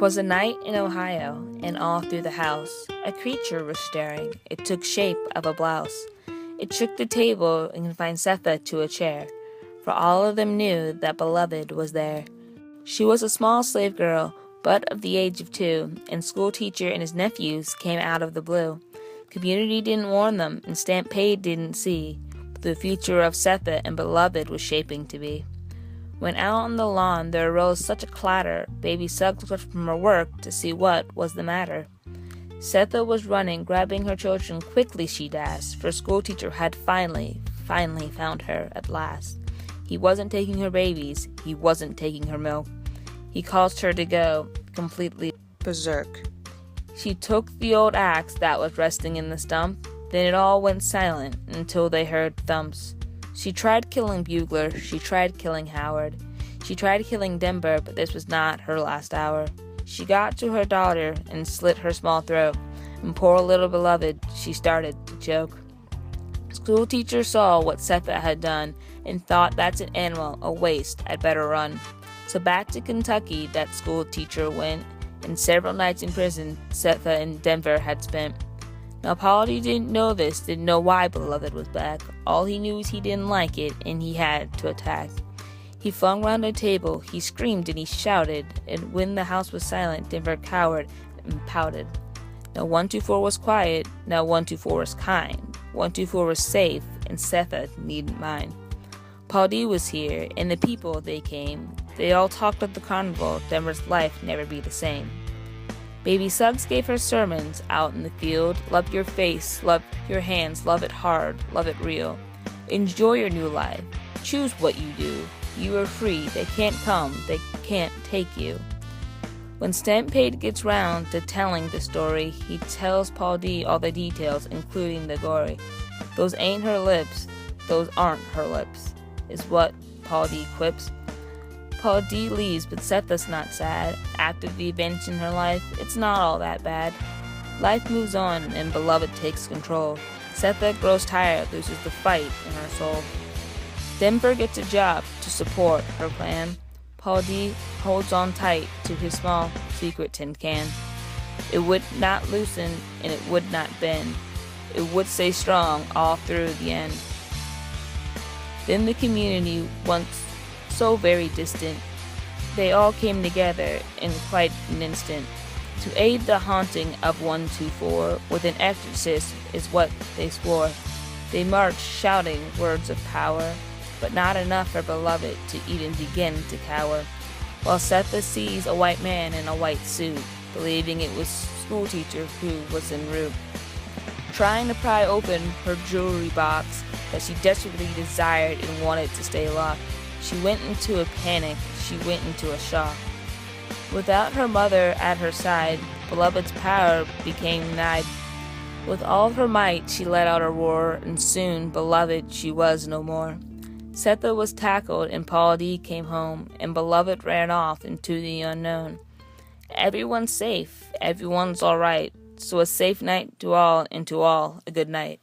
'Twas a night in Ohio, and all through the house a creature was staring. It took shape of a blouse. It shook the table and confined Setha to a chair, for all of them knew that Beloved was there. She was a small slave girl, but of the age of 2, and school teacher and his nephews came out of the blue. Community didn't warn them, and Stampede didn't see what the future of Setha and Beloved was shaping to be. When out on the lawn there arose such a clatter, Baby Suggs looked up from her work to see what was the matter. Setha was running, grabbing her children. Quickly she dashed, for schoolteacher had finally found her at last. He wasn't taking her babies, he wasn't taking her milk. He caused her to go completely berserk. She took the old axe that was resting in the stump, then it all went silent until they heard thumps. She tried killing Bugler, she tried killing Howard. She tried killing Denver, but this was not her last hour. She got to her daughter and slit her small throat, and poor little Beloved, she started to choke. Schoolteacher saw what Setha had done and thought, that's an animal, a waste, I'd better run. So back to Kentucky that schoolteacher went, and several nights in prison Setha and Denver had spent. Now Polly didn't know this, didn't know why Beloved was back. All he knew is he didn't like it, and he had to attack. He flung round the table, he screamed and he shouted, and when the house was silent, Denver cowered and pouted. Now 124 was quiet, now 124 was kind. 124 was safe, and Setha needn't mind. Paul D was here, and the people, they came. They all talked of the carnival, Denver's life never be the same. Baby Suggs gave her sermons out in the field. Love your face, love your hands, love it hard, love it real. Enjoy your new life. Choose what you do. You are free. They can't come. They can't take you. When Stampede gets round to telling the story, he tells Paul D all the details, including the gory. Those ain't her lips. Those aren't her lips, is what Paul D quips. Paul D leaves, but Setha's not sad. After the events in her life, it's not all that bad. Life moves on, and Beloved takes control. Setha grows tired, loses the fight in her soul. Denver gets a job to support her plan. Paul D holds on tight to his small secret tin can. It would not loosen, and it would not bend. It would stay strong all through the end. Then the community, once so very distant, they all came together in quite an instant to aid the haunting of 124 with an exorcist is what they swore. They marched shouting words of power, but not enough for Beloved to even begin to cower. While Setha sees a white man in a white suit, believing it was schoolteacher who was en route, trying to pry open her jewelry box that she desperately desired and wanted to stay locked. She went into a panic, she went into a shock. Without her mother at her side, Beloved's power became denied. With all her might she let out a roar, and soon Beloved she was no more. Setha was tackled and Paul D came home, and Beloved ran off into the unknown. Everyone's safe, everyone's alright, so a safe night to all, and to all a good night.